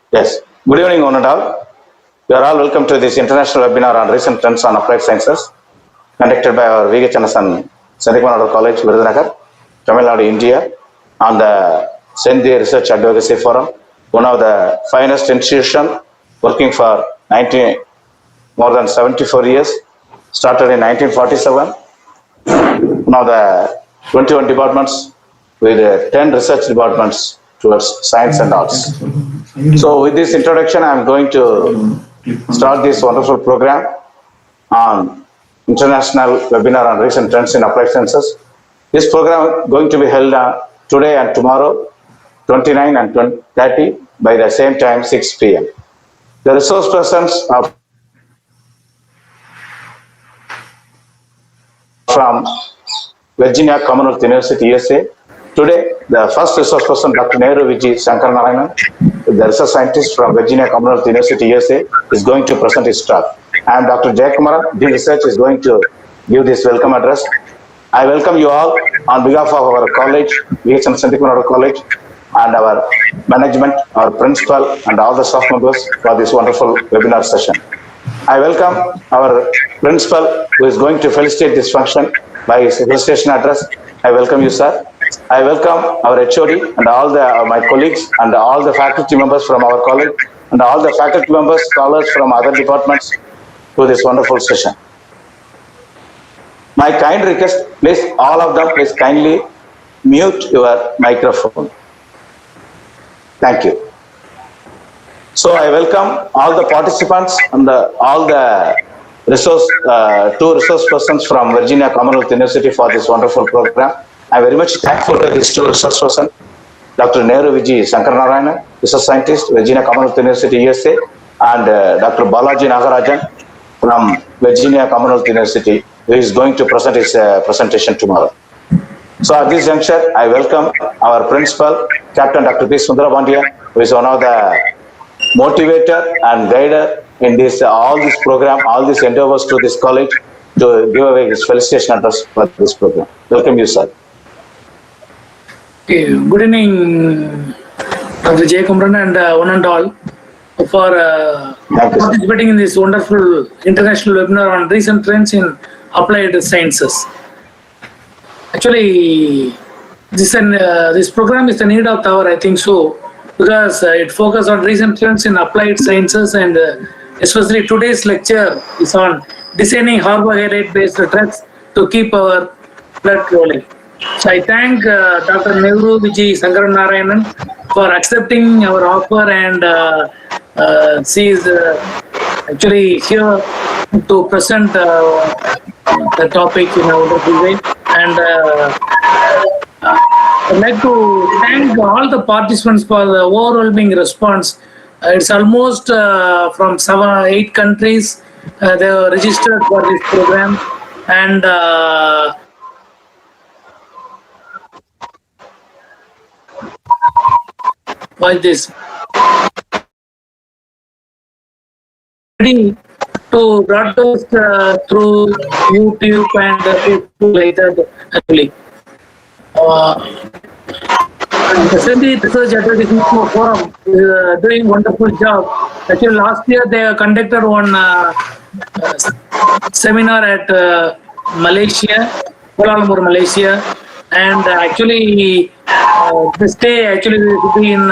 Yes. Good evening, one and all. You are all welcome to this international webinar on recent trends on applied sciences, conducted by our VHNSN Senthi College, Virudhunagar, Tamil Nadu, India, on the Senthi Research Advocacy Forum, one of the finest institutions working for more than 74 years, started in 1947. Now the 21 departments with 10 research departments towards science and arts. So with this introduction, I am going to start this wonderful program on international webinar on recent trends in applied sciences. This program is going to be held today and tomorrow, 29 and 30 by the same time, 6 p.m. The resource persons are from Virginia Commonwealth University, USA. Today, the first resource person, Dr. Nehru Vijay Sankaranarayanan, the research scientist from Virginia Commonwealth University, USA, is going to present his talk. And Dr. Jayakumar, Dean Research, is going to give this welcome address. I welcome you all on behalf of our college, VHNSN College, and our management, our principal, and all the staff members for this wonderful webinar session. I welcome our principal, who is going to felicitate this function by his felicitation address. I welcome you, sir. I welcome our HOD and all my colleagues and all the faculty members from our college and all the faculty members, scholars from other departments to this wonderful session. My kind request, please, all of them, please kindly mute your microphone. Thank you. So I welcome all the participants and all the two resource persons from Virginia Commonwealth University for this wonderful program. I am very much thankful to these two research persons, Dr. Nehru Vijay Sankaranarayanan, research scientist, Virginia Commonwealth University, USA, and Dr. Balaji Nagarajan from Virginia Commonwealth University, who is going to present his presentation tomorrow. So at this juncture, I welcome our principal, Captain Dr. P. Sundarabandya, who is one of the motivator and guider in this all this program, all these endeavors to this college to give away his felicitation address for this program. Welcome you, sir. Okay, good evening, Dr. Jayakumar and one and all for participating in this wonderful international webinar on recent trends in applied sciences. Actually, this program is the need of the hour, I think so, because it focuses on recent trends in applied sciences, and especially today's lecture is on designing carbohydrate-based drugs to keep our blood rolling. So I thank Dr. Nehru Vijay Sankaranarayanan for accepting our offer, and she is actually here to present the topic in a wonderful way. And I'd like to thank all the participants for the overwhelming response. It's almost from 7-8 countries they are registered for this program, and watch this. Ready to broadcast through YouTube and Facebook like that, actually. The Senthi Research Advocacy Forum is doing wonderful job. Actually, last year they conducted one seminar at Malaysia, Kuala Lumpur, Malaysia, and actually this day actually we will be in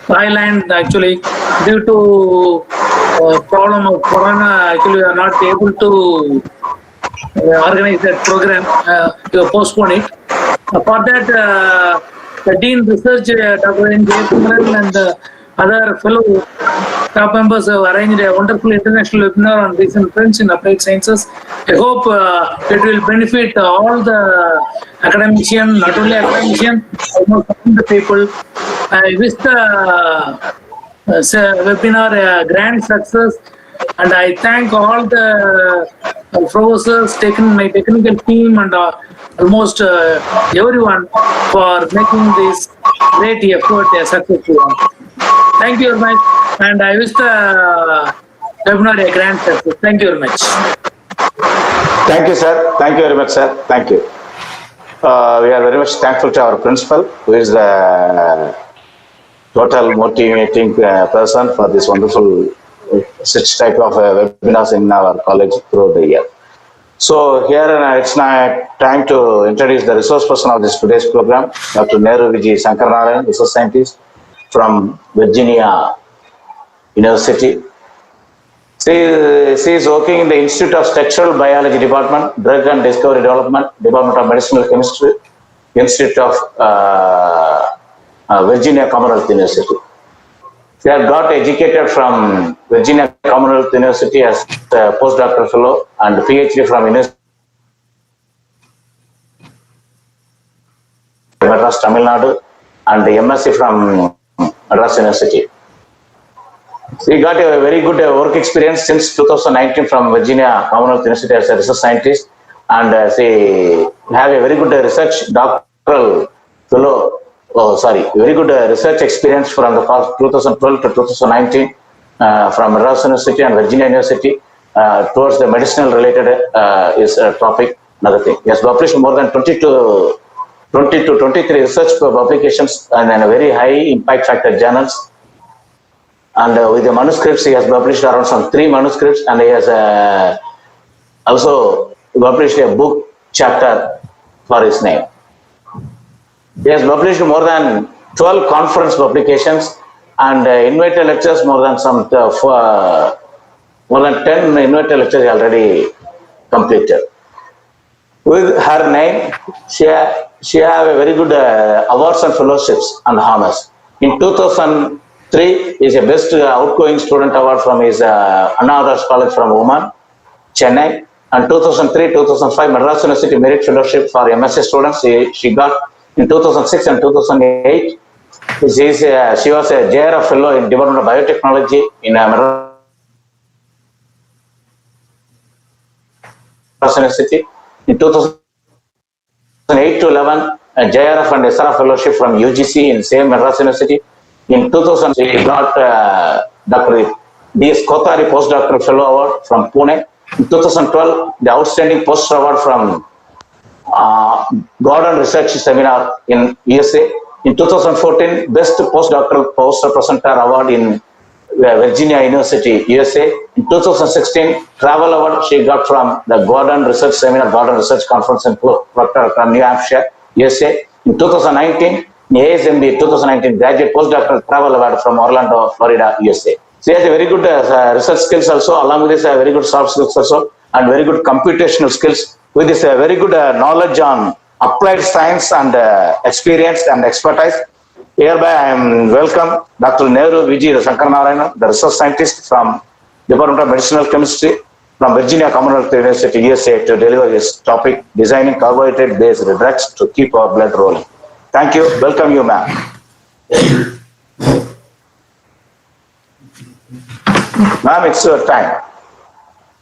Thailand. Actually, due to problem of corona, actually we are not able to organize that program. To postpone it. For that, the Dean Research, Dr. N. Jayakumar, and other fellow staff members have arranged a wonderful international webinar on recent trends in applied sciences. I hope it will benefit all the academicians, not only academicians, almost all the people. I wish the webinar a grand success, and I thank all the professors, my technical team, and almost everyone for making this great effort a successful one. Thank you very much, and I wish the webinar a grand success. Thank you very much. Thank you, sir. Thank you very much, sir. Thank you. We are very much thankful to our principal, who is total motivating person for this wonderful such type of webinars in our college throughout the year. So here it's now time to introduce the resource person of this today's program, Dr. Nehru Vijay Sankaranarayan, research scientist from Virginia University. She is working in the Institute of Structural Biology Department, Drug and Discovery Development, Department of Medicinal Chemistry, Institute of Virginia Commonwealth University. She had got educated from Virginia Commonwealth University as a postdoctoral fellow and PhD from University of Madras, Tamil Nadu, and the MSc from Madras University. She got a very good work experience since 2019 from Virginia Commonwealth University as a research scientist, and she have a very good research doctoral fellow. Very good research experience from the 2012 to 2019 from Madras University and Virginia University towards the medicinal related is a topic. Another thing, he has published more than 20 to 23 research publications and in a very high impact factor journals. And with the manuscripts, he has published around some 3 manuscripts, and he has also published a book chapter for his name. He has published more than 12 conference publications and invited lectures, more than 10 invited lectures he already completed. With her name, she have a very good awards and fellowships and honors. In 2003, is a best outgoing student award from his Anna Others College from Oman, Chennai, and 2003-2005 Madras University Merit Fellowship for MSc students. She got in 2006 and 2008. She was a JRF fellow in Department of Biotechnology in Madras University. In 2008 to 11, a JRF and SRF fellowship from UGC in same Madras University. In 2000, she got Dr. D.S. Kothari Postdoctoral Fellow Award from Pune. In 2012, the Outstanding Post Award from Gordon Research Seminar in USA. In 2014, Best Postdoctoral Poster Presenter Award in Virginia University, USA. In 2016, Travel Award she got from the Gordon Research Seminar, Gordon Research Conference in Proctor from New Hampshire, USA. In 2019, ASMB 2019 Graduate Postdoctoral Travel Award from Orlando, Florida, USA. She has a very good research skills also, along with this very good soft skills also, and very good computational skills, with this very good knowledge on applied science and experience and expertise. Hereby I am welcome Dr. Nehru Vijay Sankaranarayan, the research scientist from Department of Medicinal Chemistry from Virginia Commonwealth University, USA, to deliver his topic, Designing Carbohydrate-Based Drugs to Keep Our Blood Rolling. Thank you. Welcome you, ma'am. Ma'am, it's your time.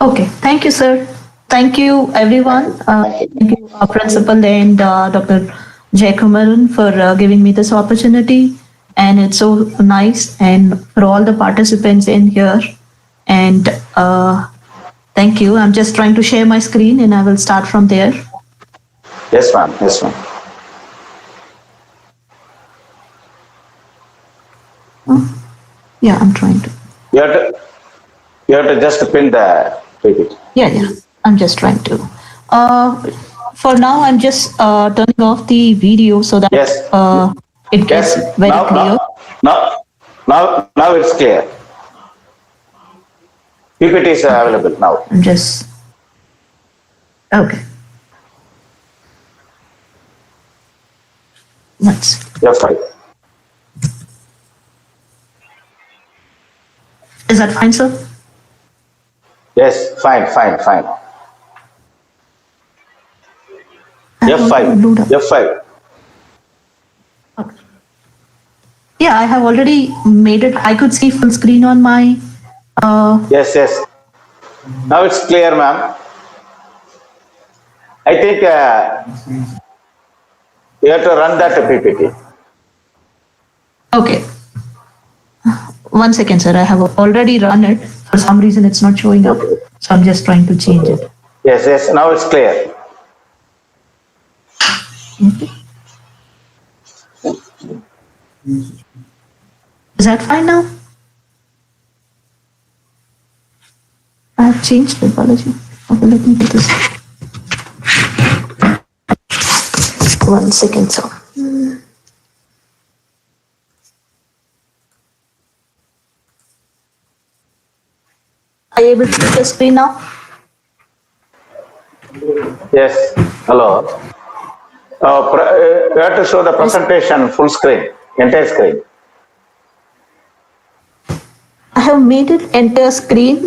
Okay. Thank you, sir. Thank you, everyone. Thank you, Principal and Dr. Jayakumaran for giving me this opportunity. And it's so nice, and for all the participants in here. And thank you. I'm just trying to share my screen, and I will start from there. Yes, ma'am. Yes, ma'am. Yeah, I'm trying to. You have to just pin the PPT. Yeah. I'm just trying to. For now, I'm just turning off the video so that it gets very clear. Now it's clear. PPT is available now. I'm just. Okay. Let's. You're fine. Is that fine, sir? Yes, fine. F5. Okay. Yeah, I have already made it. I could see full screen on my. Yes. Now it's clear, ma'am. I think you have to run that PPT. Okay. 1 second, sir. I have already run it. For some reason, it's not showing up. So I'm just trying to change it. Yes. Now it's clear. Is that fine now? I have changed the apology. Okay, let me do this. 1 second, sir. Are you able to see the screen now? Yes. Hello. You have to show the presentation full screen, entire screen. I have made it entire screen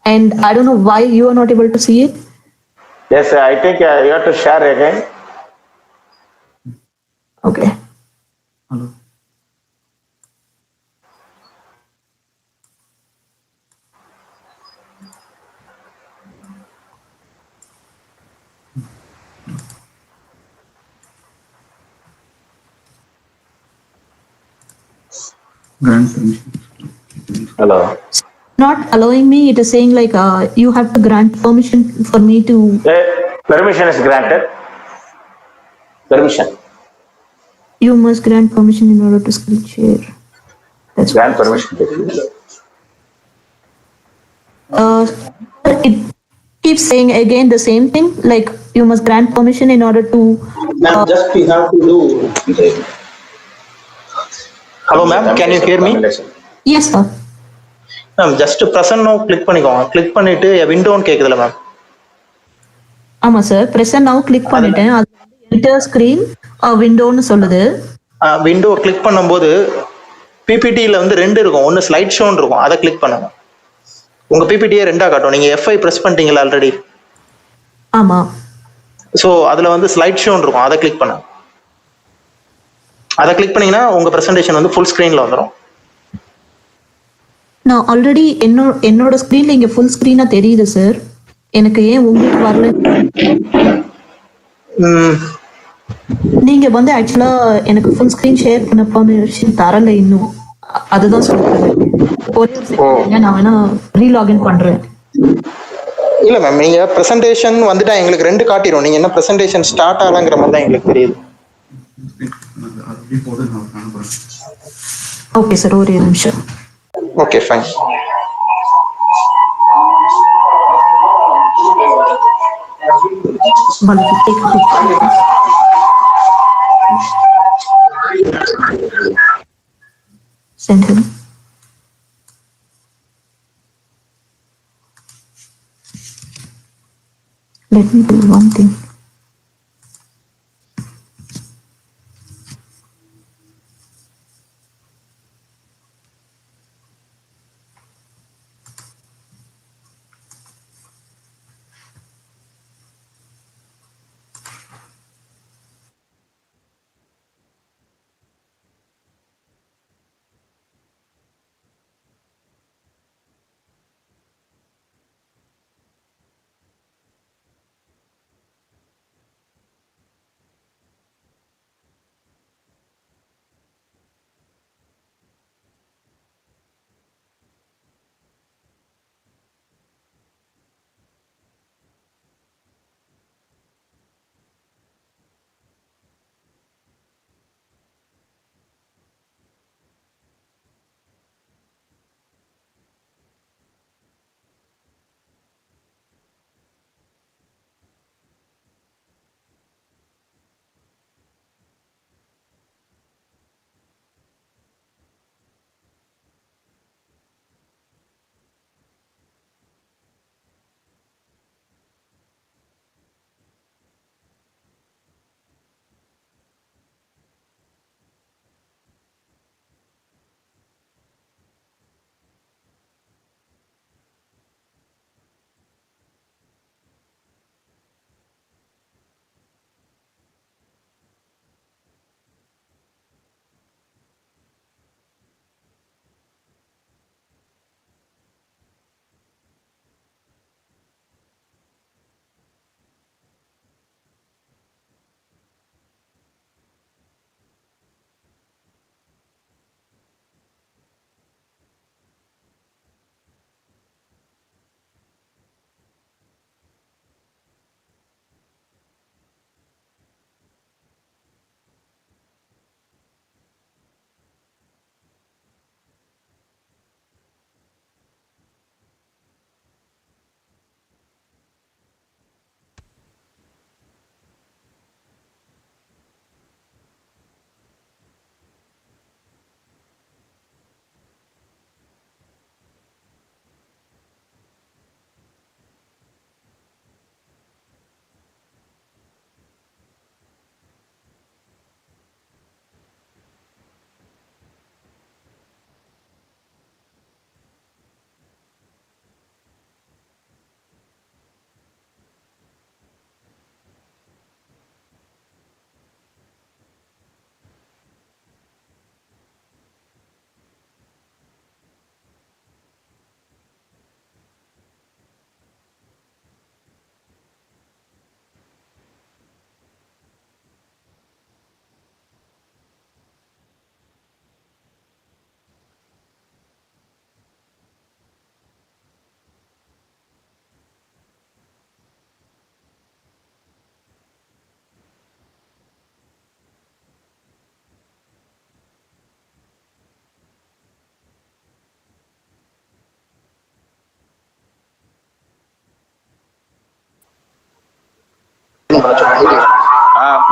and I don't know why you are not able to see it. Yes, I think you have to share again. Okay. Hello. Grant permission. Hello. Not allowing me, it is saying like you have to grant permission for me to. Permission is granted. Permission. You must grant permission in order to screen share. That's Grant what it says. permission. It keeps saying again the same thing, like you must grant permission in order to. Ma'am, just we have to do. Hello, ma'am. Can you hear me? Yes, sir. Ma'am, just present now click பண்ணிக்கோங்க. Click பண்ணிட்டு விண்டோன்னு கேக்குதுல ma'am. ஆமா sir, present now click பண்ணிட்டேன். அது enter screen விண்டோன்னு சொல்லுது. Window click பண்ணும்போது பிபிடியில் வந்து ரெண்டு இருக்கும். ஒன்று ஸ்லைட் ஷோன்னு இருக்கும், அதை கிளிக் பண்ணுங்க. உங்க பிபிடியை ரெண்டா காட்டும். நீங்க F5 பிரஸ் பண்ணிட்டீங்களா ஆல்ரெடி? ஆமா. ஸோ அதுல வந்து ஸ்லைட் ஷோன்னு இருக்கும், அதை கிளிக் பண்ணுங்க. அதை கிளிக் பண்ணீங்கன்னா உங்க பிரசன்டேஷன் வந்து ஃபுல் ஸ்கிரீன்ல வந்துடும். நான் ஆல்ரெடி என்னோட ஸ்கிரீன்ல இங்க ஃபுல் ஸ்கிரீனா தெரியுது சார். எனக்கு ஏன் உங்களுக்கு வரல? நீங்க வந்து ஆக்சுவலா எனக்கு ஃபுல் ஸ்கிரீன் ஷேர் பண்ண பெர்மிஷன் தரல இன்னும். அதுதான் சொல்றேன். ஒரே ஒரு செகண்ட் நான் வேணா ரீலாகின் பண்றேன். இல்ல மேம், நீங்க பிரசன்டேஷன் வந்துட்டா எங்களுக்கு ரெண்டு காட்டிடும். நீங்க என்ன பிரசன்டேஷன் ஸ்டார்ட் ஆகலங்கிற மாதிரி தான் எங்களுக்கு தெரியுது. ஓகே சார், ஒரே நிமிஷம். Okay fine. Send him. Let me do one thing.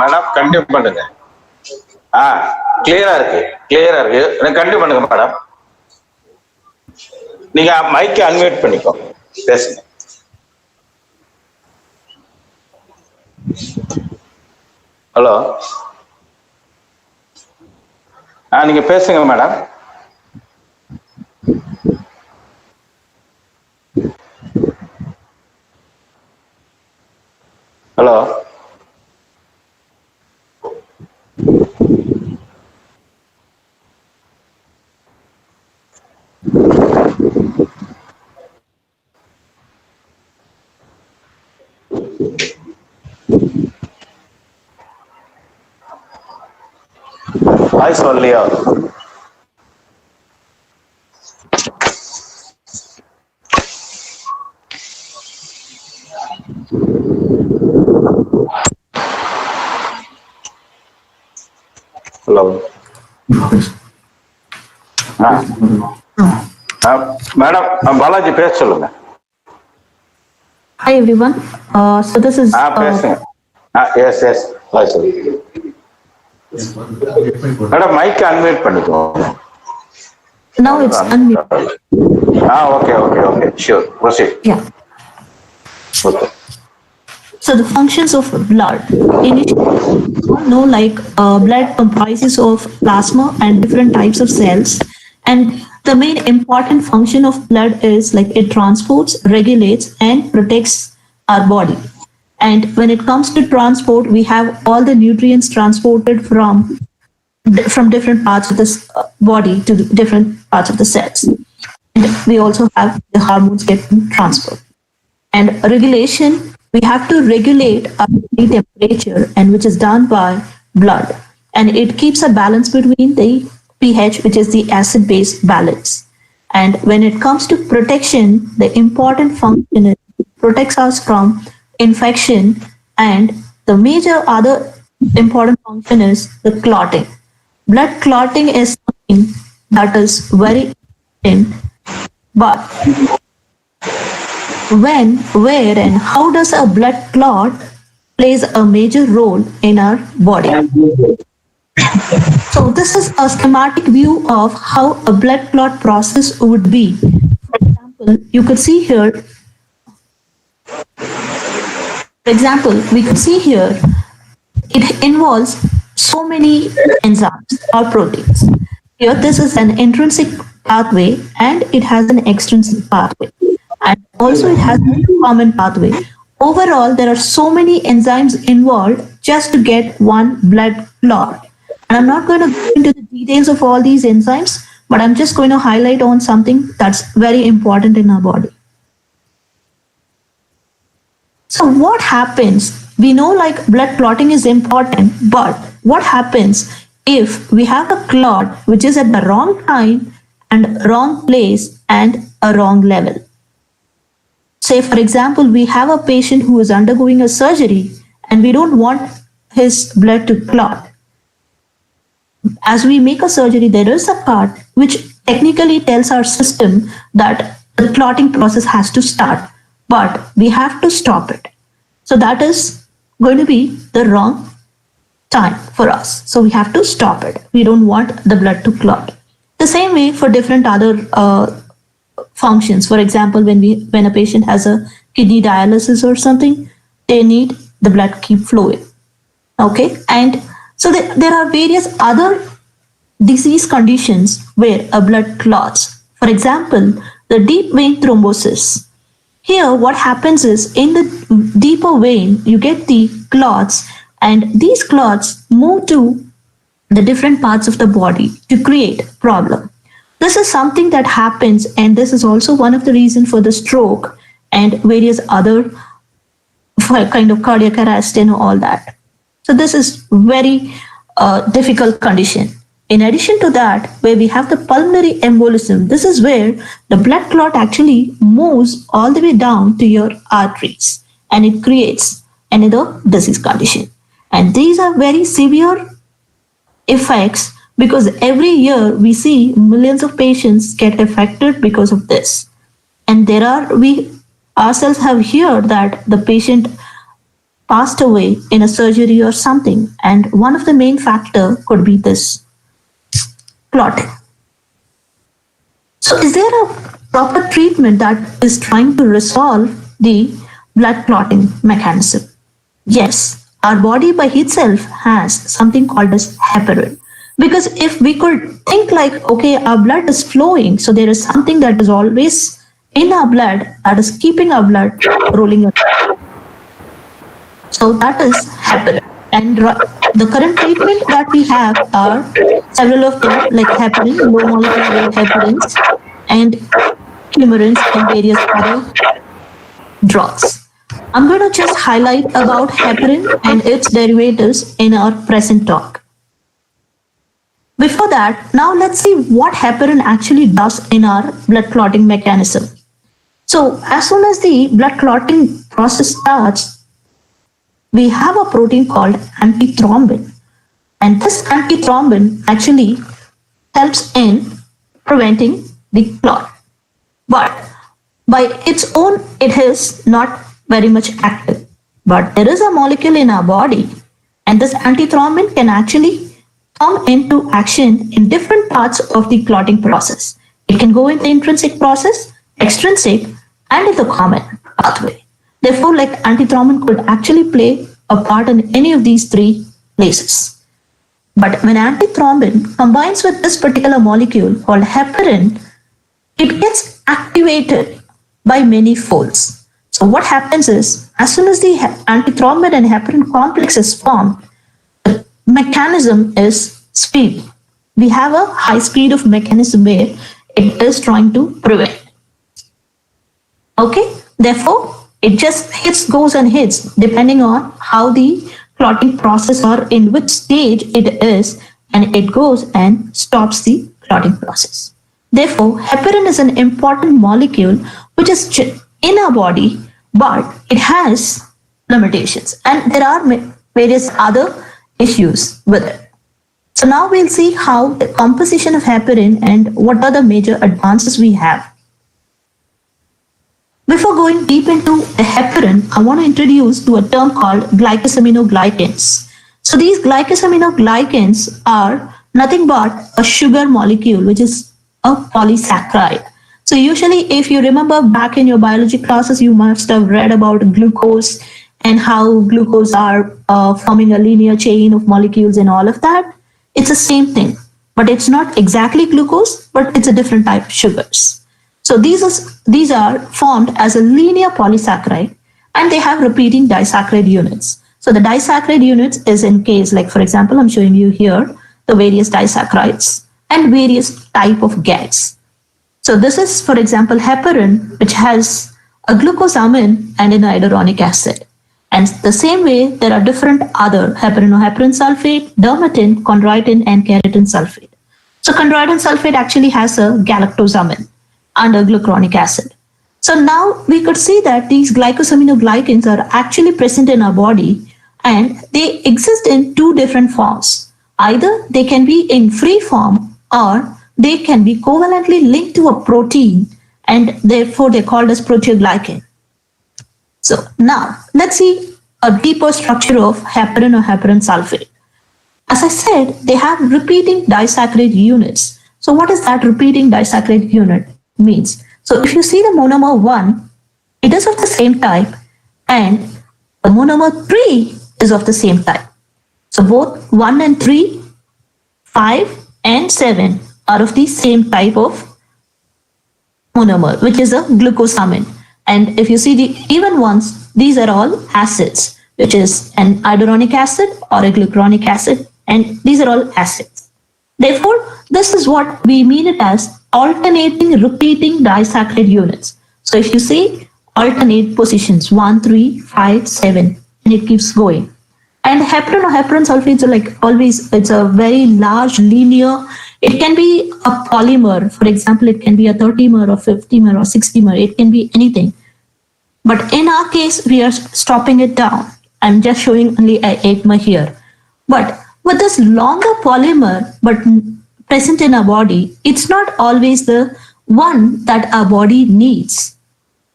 Madam continue பண்ணுங்க. கிளியரா இருக்கு, கிளியரா இருக்கு. கண்டினியூ பண்ணுங்க மேடம். நீங்க மைக்கை அன்மியூட் பண்ணிக்கோ, பேசுங்க. ஹலோ, நீங்க பேசுங்க மேடம். ஹலோ, வாய்ஸ் வரலையா? ஹலோ, மேடம் பாலாஜி பேச சொல்லுங்க. Hi everyone. So this is. பேசுங்க. Yes yes madam mic unmute பண்ணிக்கோ. Now it's unmuted. Okay, sure, proceed. Yeah. Okay. So the functions of blood. Initially, we know like blood comprises of plasma and different types of cells. And the main important function of blood is like it transports, regulates, and protects our body. And when it comes to transport, we have all the nutrients transported from different parts of this body to the different parts of the cells. And we also have the hormones getting transferred. And regulation, we have to regulate our body temperature, and which is done by blood. And it keeps a balance between the pH, which is the acid-base balance. And when it comes to protection, the important function is it protects us from infection, and the major other important function is the clotting. Blood clotting is something that is very important, but when, where, and how does a blood clot plays a major role in our body. So this is a schematic view of how a blood clot process would be. For example, you could see here. For example, we could see here. It involves so many enzymes or proteins. Here, this is an intrinsic pathway, and it has an extrinsic pathway. And also it has a common pathway. Overall, there are so many enzymes involved just to get one blood clot. And I'm not going to go into the details of all these enzymes, but I'm just going to highlight on something that's very important in our body. So what happens? We know like blood clotting is important, but what happens if we have a clot which is at the wrong time and wrong place and a wrong level? Say, for example, we have a patient who is undergoing a surgery and we don't want his blood to clot. As we make a surgery, there is a part which technically tells our system that the clotting process has to start, but we have to stop it. So that is going to be the wrong time for us. So we have to stop it. We don't want the blood to clot. The same way for different other functions. For example, when a patient has a kidney dialysis or something, they need the blood keep flowing. Okay, and so there are various other disease conditions where a blood clots. For example, the deep vein thrombosis. Here, what happens is in the deeper vein, you get the clots, and these clots move to the different parts of the body to create problem. This is something that happens, and this is also one of the reasons for the stroke and various other kind of cardiac arrest and all that. So this is very difficult condition. In addition to that, where we have the pulmonary embolism, this is where the blood clot actually moves all the way down to your arteries, and it creates another disease condition. And these are very severe effects because every year we see millions of patients get affected because of this. And we ourselves have heard that the patient passed away in a surgery or something, and one of the main factor could be this clotting. So is there a proper treatment that is trying to resolve the blood clotting mechanism? Yes, our body by itself has something called as heparin. Because if we could think like, okay, our blood is flowing, so there is something that is always in our blood that is keeping our blood rolling around. So that is heparin. And the current treatment that we have are several of them, like heparin, low molecular weight heparins, and coumarins, and various other drugs. I'm going to just highlight about heparin and its derivatives in our present talk. Before that, now let's see what heparin actually does in our blood clotting mechanism. So as soon as the blood clotting process starts, we have a protein called antithrombin. And this antithrombin actually helps in preventing the clot. But by its own, it is not very much active. But there is a molecule in our body, and this antithrombin can actually come into action in different parts of the clotting process. It can go in the intrinsic process, extrinsic, and in the common pathway. Therefore, like antithrombin could actually play a part in any of these three places. But when antithrombin combines with this particular molecule called heparin, it gets activated by many folds. So what happens is, as soon as the antithrombin and heparin complex is formed, the mechanism is speed. We have a high speed of mechanism where it is trying to prevent. Okay, therefore, it just goes and hits depending on how the clotting process or in which stage it is, and it goes and stops the clotting process. Therefore, heparin is an important molecule which is in our body, but it has limitations, and there are various other issues with it. So now we'll see how the composition of heparin and what are the major advances we have. Before going deep into the heparin, I want to introduce to a term called glycosaminoglycans. So these glycosaminoglycans are nothing but a sugar molecule, which is a polysaccharide. So usually, if you remember back in your biology classes, you must have read about glucose and how glucose are forming a linear chain of molecules and all of that. It's the same thing, but it's not exactly glucose, but it's a different type of sugars. So these are formed as a linear polysaccharide, and they have repeating disaccharide units. So the disaccharide units is in case, like for example, I'm showing you here the various disaccharides and various type of GAGs. So this is, for example, heparin, which has a glucosamine and an iduronic acid. And the same way, there are different other heparin or heparin sulfate, dermatin, chondroitin, and keratin sulfate. So chondroitin sulfate actually has a galactosamine and a glucuronic acid. So now we could see that these glycosaminoglycans are actually present in our body, and they exist in two different forms. Either they can be in free form, or they can be covalently linked to a protein, and therefore they're called as proteoglycan. So now let's see a deeper structure of heparin or heparin sulfate. As I said, they have repeating disaccharide units. So what is that repeating disaccharide unit means? So if you see the monomer 1, it is of the same type, and the monomer 3 is of the same type. So both 1 and 3, 5 and 7 are of the same type of monomer, which is a glucosamine. And if you see the even ones, these are all acids, which is an iduronic acid or a glucuronic acid, and these are all acids. Therefore, this is what we mean it as alternating repeating disaccharide units. So if you see alternate positions 1, 3, 5, 7, and it keeps going. And heparin or heparin sulfates are like always, it's a very large linear. It can be a polymer. For example, it can be a 30mer or 50mer or 60mer. It can be anything. But in our case, we are stopping it down. I'm just showing only a 8mer here. But with this longer polymer, but present in our body, it's not always the one that our body needs.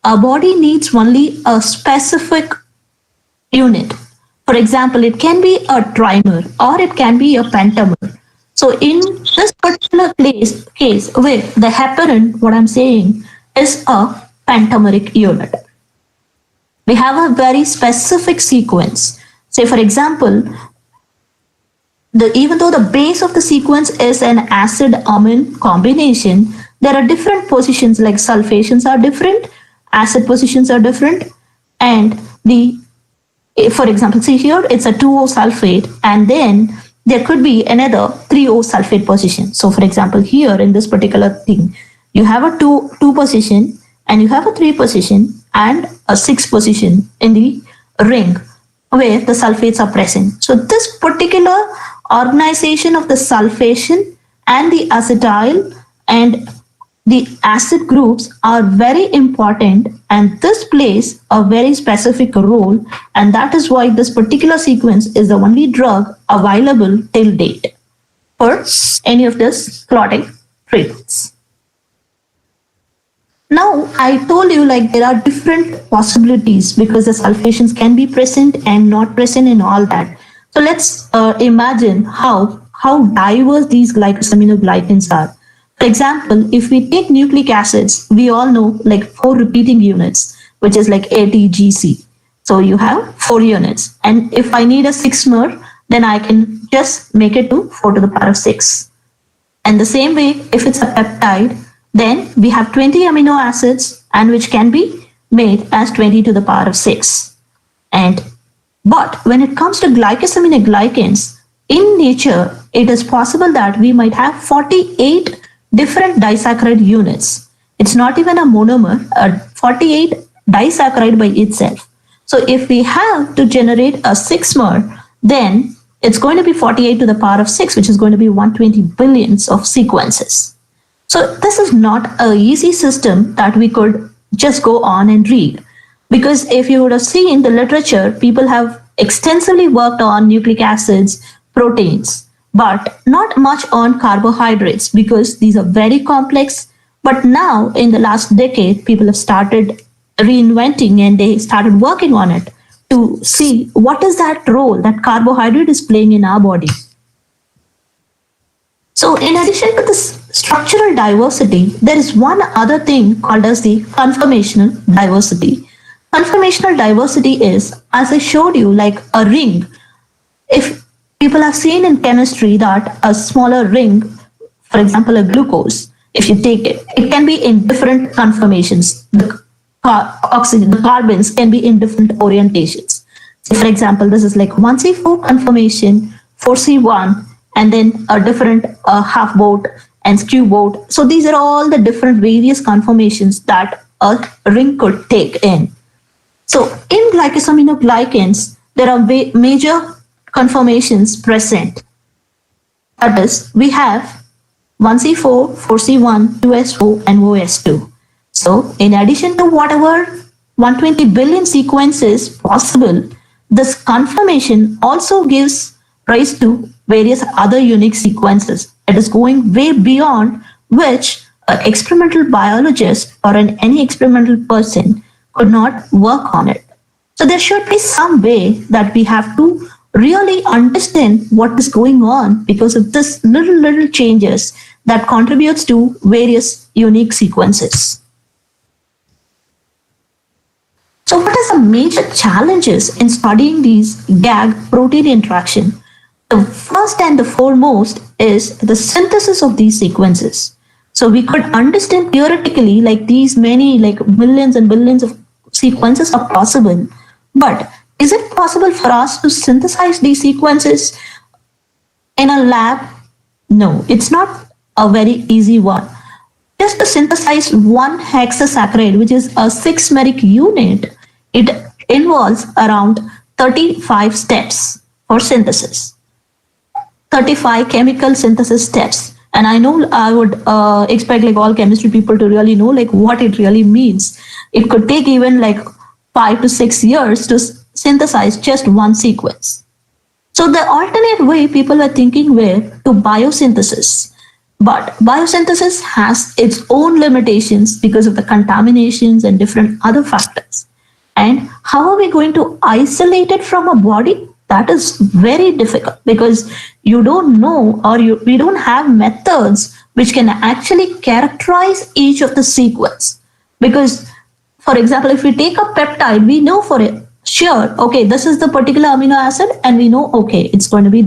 Our body needs only a specific unit. For example, it can be a trimer or it can be a pentamer. So in this particular case where the heparin, what I'm saying, is a pentameric unit, we have a very specific sequence. Say, for example, even though the base of the sequence is an acid-amine combination, there are different positions, like sulfations are different, acid positions are different, and for example, see here, it's a 2O sulfate, and then there could be another 3O sulfate position. So for example, here in this particular thing, you have a 2 position, and you have a 3 position, and a 6 position in the ring where the sulfates are present. So this particular organization of the sulfation and the acetyl and the acid groups are very important, and this plays a very specific role, and that is why this particular sequence is the only drug available till date for any of this clotting treatments. Now, I told you like there are different possibilities because the sulfations can be present and not present in all that. So let's imagine how diverse these glycosaminoglycans are. For example, if we take nucleic acids, we all know like 4 repeating units, which is like ATGC. So you have 4 units. And if I need a 6-mer, then I can just make it to 4 to the power of 6. And the same way, if it's a peptide, then we have 20 amino acids, and which can be made as 20 to the power of 6. But when it comes to glycosaminoglycans, in nature, it is possible that we might have 48 different disaccharide units. It's not even a monomer, 48 disaccharide by itself. So if we have to generate a 6-mer, then it's going to be 48 to the power of 6, which is going to be 120 billions of sequences. So this is not an easy system that we could just go on and read. Because if you would have seen the literature, people have extensively worked on nucleic acids, proteins, but not much on carbohydrates because these are very complex. But now in the last decade, people have started reinventing and they started working on it to see what is that role that carbohydrate is playing in our body. So in addition to this structural diversity, there is one other thing called as the conformational diversity. Conformational diversity is, as I showed you, like a ring. If people have seen in chemistry that a smaller ring, for example, a glucose, if you take it, it can be in different conformations. The carbons can be in different orientations. So for example, this is like 1C4 conformation, 4C1, and then a different half boat and skew boat. So these are all the different various conformations that a ring could take in. So in glycosaminoglycans, there are major conformations present. That is, we have 1C4, 4C1, 2S4, and OS2. So in addition to whatever 120 billion sequences possible, this conformation also gives rise to various other unique sequences. It is going way beyond which an experimental biologist or any experimental person could not work on it. So there should be some way that we have to really understand what is going on because of this little changes that contributes to various unique sequences. So what are the major challenges in studying these GAG-protein interaction? The first and the foremost is the synthesis of these sequences. So we could understand theoretically like these many like millions and billions of sequences are possible, but is it possible for us to synthesize these sequences in a lab? No, it's not a very easy one. Just to synthesize one hexasaccharide, which is a 6-meric unit, it involves around 35 steps for synthesis. 35 chemical synthesis steps. And I know I would expect like all chemistry people to really know like what it really means. It could take even like 5 to 6 years to synthesize just one sequence. So the alternate way people were thinking were to biosynthesis. But biosynthesis has its own limitations because of the contaminations and different other factors. And how are we going to isolate it from a body? that is very difficult because you don't know, or we don't have methods which can actually characterize each of the sequence. Because, for example, if we take a peptide, we know for it, sure, okay, this is the particular amino acid, and we know, okay, it's going to be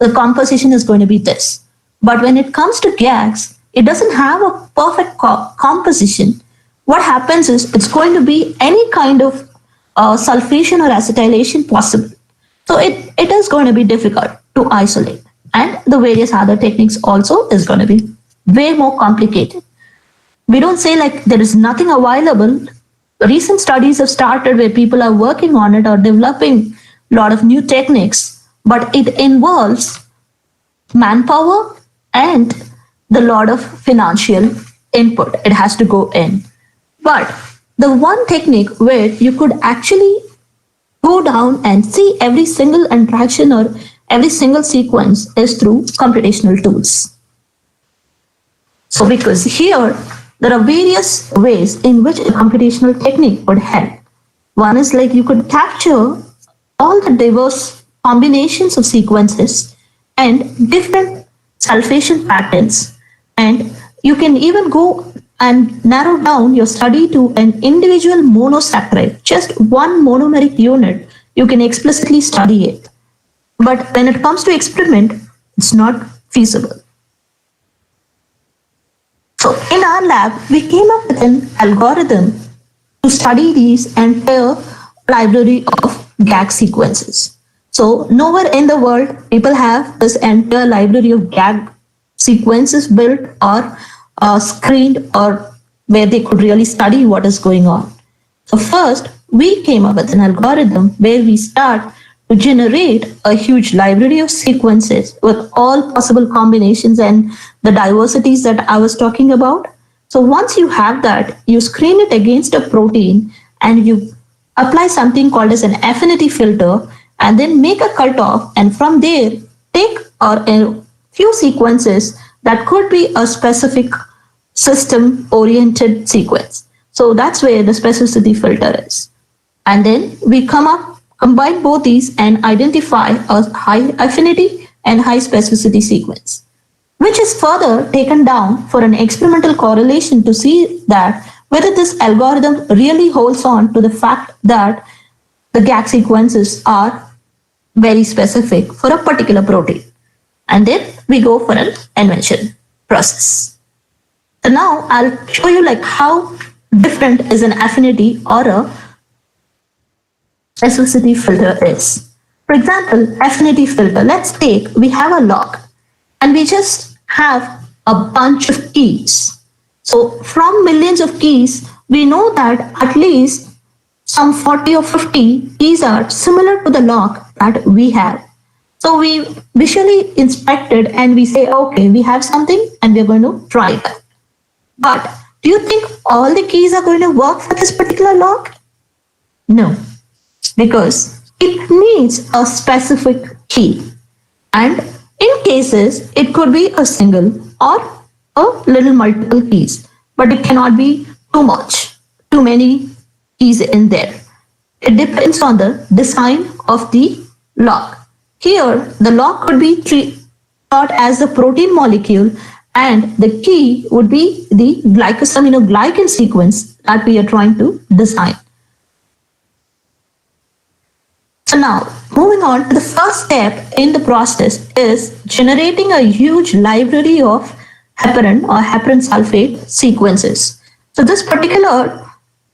the composition is going to be this. But when it comes to GAGs, it doesn't have a perfect composition. What happens is it's going to be any kind of sulfation or acetylation possible. So it is going to be difficult to isolate. And the various other techniques also is going to be way more complicated. We don't say like there is nothing available. Recent studies have started where people are working on it or developing a lot of new techniques, but it involves manpower and the lot of financial input. It has to go in. But the one technique where you could actually go down and see every single interaction or every single sequence is through computational tools. So because here, there are various ways in which a computational technique would help. One is like you could capture all the diverse combinations of sequences and different sulfation patterns. And you can even go and narrow down your study to an individual monosaccharide, just one monomeric unit. You can explicitly study it. But when it comes to experiment, it's not feasible. So in our lab, we came up with an algorithm to study these entire library of GAG sequences. So nowhere in the world people have this entire library of GAG sequences built or screened, or where they could really study what is going on. So first, we came up with an algorithm where we start to generate a huge library of sequences with all possible combinations and the diversities that I was talking about. So once you have that, you screen it against a protein and you apply something called as an affinity filter, and then make a cutoff, and from there take a few sequences that could be a specific system oriented sequence. So that's where the specificity filter is. And then we combine both these and identify a high affinity and high specificity sequence, which is further taken down for an experimental correlation to see that whether this algorithm really holds on to the fact that the GAG sequences are very specific for a particular protein. And then we go for an invention process. So now I'll show you like how different is an affinity or a specificity filter is. For example, affinity filter, let's take, we have a log and we just have a bunch of keys. So from millions of keys, we know that at least some 40 or 50 keys are similar to the log that we have. So we visually inspect it and we say, okay, we have something and we're going to try that. But do you think all the keys are going to work for this particular log? No, because it needs a specific key. And in cases, it could be a single or a little multiple keys, but it cannot be too many keys in there. It depends on the design of the log. Here, the log could be thought as the protein molecule, and the key would be the glycosaminoglycan sequence that we are trying to design. So now, moving on to the first step in the process is generating a huge library of heparin or heparin sulfate sequences. So this particular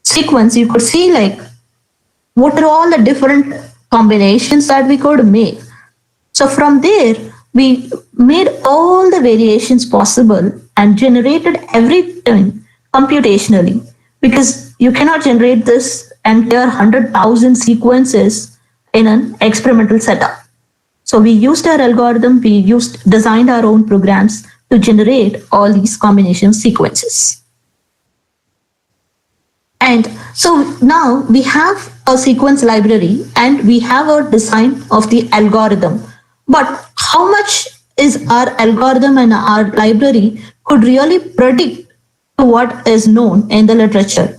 sequence, you could see like what are all the different combinations that we could make. So from there, we made all the variations possible and generated everything computationally, because you cannot generate this entire 100,000 sequences in an experimental setup. So we used our algorithm, designed our own programs to generate all these combination sequences. And so now we have a sequence library and we have a design of the algorithm. But how much is our algorithm and our library could really predict what is known in the literature,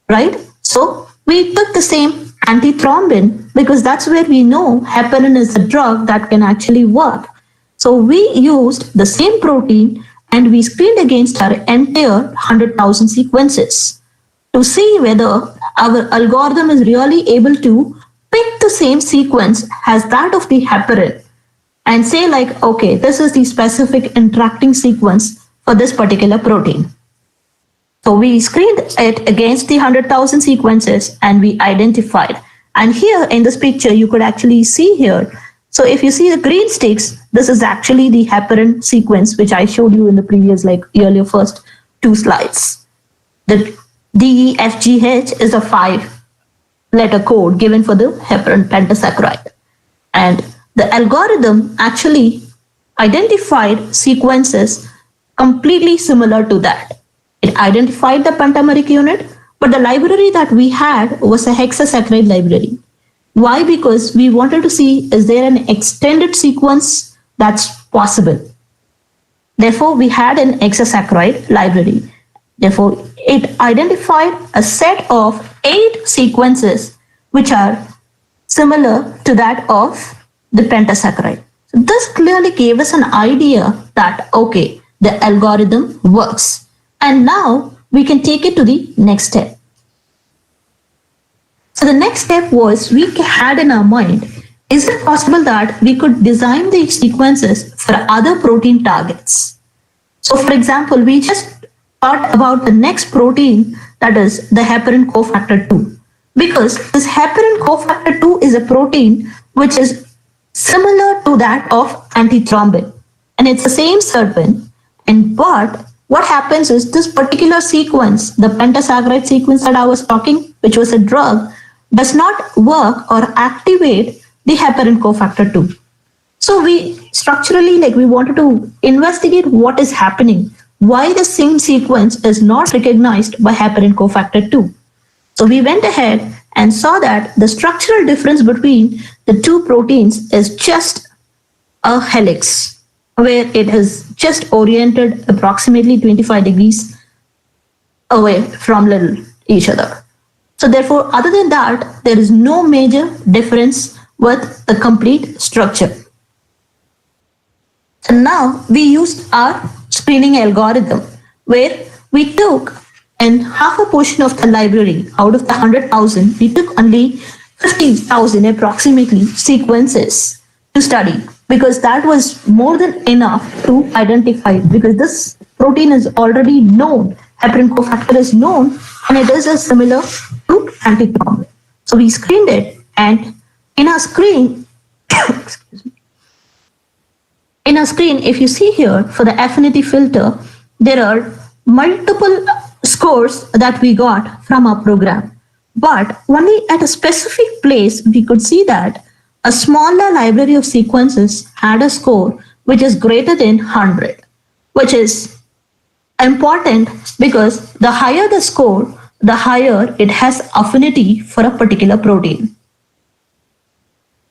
right? So we took the same antithrombin, because that's where we know heparin is a drug that can actually work. So we used the same protein and we screened against our entire 100,000 sequences to see whether our algorithm is really able to pick the same sequence as that of the heparin and say like, okay, this is the specific interacting sequence for this particular protein. So we screened it against the 100,000 sequences and we identified. And here in this picture, you could actually see here. So if you see the green sticks, this is actually the heparin sequence, which I showed you in the previous, like earlier first 2 slides. The DEFGH is a 5-letter code given for the heparin pentasaccharide. And the algorithm actually identified sequences completely similar to that. It identified the pentameric unit, but the library that we had was a hexasaccharide library. Why? Because we wanted to see, is there an extended sequence that's possible? Therefore, we had an hexasaccharide library. Therefore, it identified a set of 8 sequences which are similar to that of the pentasaccharide. So this clearly gave us an idea that, okay, the algorithm works. And now we can take it to the next step. So the next step was we had in our mind, is it possible that we could design these sequences for other protein targets? So for example, we just thought about the next protein, that is the heparin cofactor 2. Because this heparin cofactor 2 is a protein which is similar to that of antithrombin. And it's the same serpin. But what happens is this particular sequence, the pentasaccharide sequence that I was talking, which was a drug, does not work or activate the heparin cofactor 2. So we structurally, we wanted to investigate what is happening, why the same sequence is not recognized by heparin cofactor 2. So we went ahead and saw that the structural difference between the 2 proteins is just a helix, where it is just oriented approximately 25 degrees away from each other. So therefore, other than that, there is no major difference with the complete structure. And now we used our screening algorithm, where we took in half a portion of the library, out of the 100,000, we took only 50,000 approximately sequences to study, because that was more than enough to identify, because this protein is already known, heparin cofactor is known, and it is a similar to antithrombin. So we screened it, and in our screen, if you see here for the affinity filter, there are multiple scores that we got from our program. But only at a specific place, we could see that a smaller library of sequences had a score which is greater than 100, which is important because the higher the score, the higher it has affinity for a particular protein.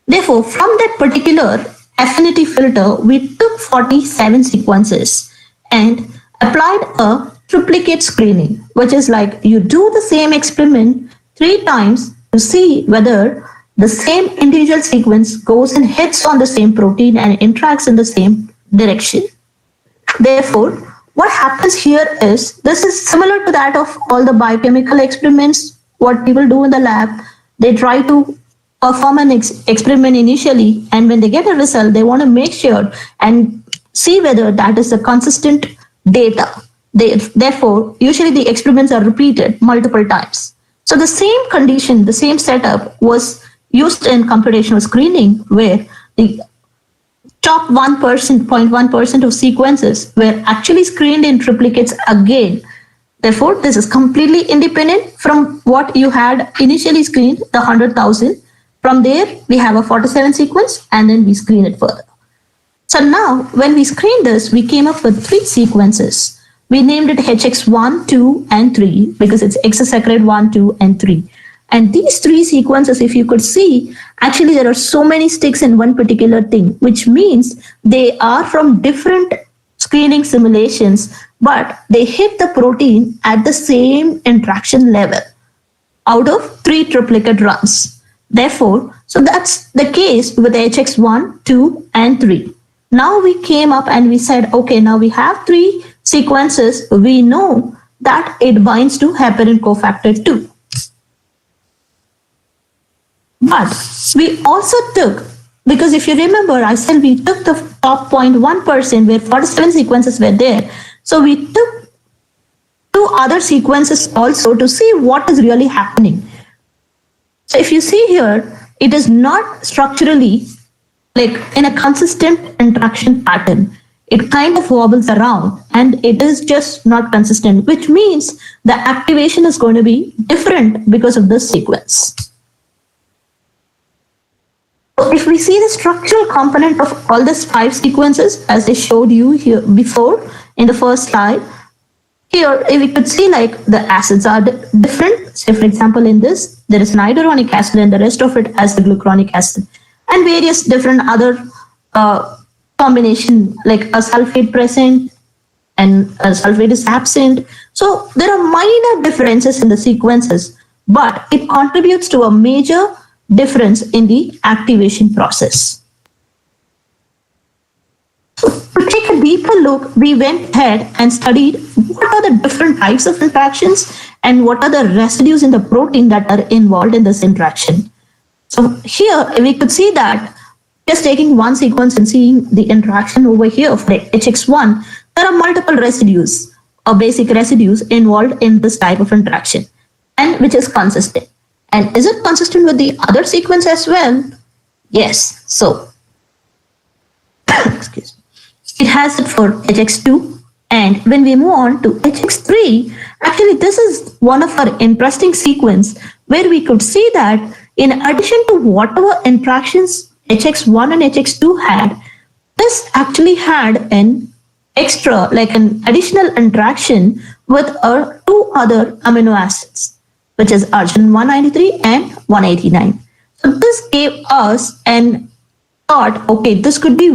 Therefore, from that particular affinity filter, we took 47 sequences and applied a triplicate screening, which is like you do the same experiment 3 times to see whether the same individual sequence goes and hits on the same protein and interacts in the same direction. Therefore, what happens here is, this is similar to that of all the biochemical experiments, what people do in the lab. They try to perform an experiment initially, and when they get a result, they want to make sure and see whether that is a consistent data. Therefore, usually the experiments are repeated multiple times. So the same condition, the same setup was used in computational screening, where the top 0.1% of sequences were actually screened in triplicates again. Therefore, this is completely independent from what you had initially screened, the 100,000. From there, we have a 47 sequence, and then we screen it further. So now, when we screened this, we came up with 3 sequences. We named it HX1, 2, and 3 because it's hexasaccharide 1, 2, and 3. And these 3 sequences, if you could see, actually there are so many sticks in one particular thing, which means they are from different screening simulations, but they hit the protein at the same interaction level out of 3 triplicate runs. Therefore, So that's the case with HX1, 2, and 3. Now we came up and we said, okay, now we have 3 sequences. We know that it binds to heparin cofactor 2. But we also took, because if you remember, I said we took the top 0.1% where 47 sequences were there. So we took 2 other sequences also to see what is really happening. So if you see here, it is not structurally like in a consistent interaction pattern. It kind of wobbles around and it is just not consistent, which means the activation is going to be different because of this sequence. So if we see the structural component of all these 5 sequences, as I showed you here before in the first slide, here we could see like the acids are different. Say for example, in this, there is an iduronic acid and the rest of it has the glucuronic acid, and various different other combination like a sulfate present and a sulfate is absent. So there are minor differences in the sequences, but it contributes to a major difference in the activation process. So to take a deeper look, we went ahead and studied what are the different types of interactions and what are the residues in the protein that are involved in this interaction. So here we could see that just taking one sequence and seeing the interaction over here for HX1, there are multiple residues or basic residues involved in this type of interaction, and which is consistent. And is it consistent with the other sequence as well? Yes. So excuse me. It has it for HX2. And when we move on to HX3, actually this is one of our interesting sequence where we could see that in addition to whatever interactions HX1 and HX2 had, this actually had an extra, like an additional interaction with our 2 other amino acids, which is arginine 193 and 189. So this gave us an thought, okay, this could be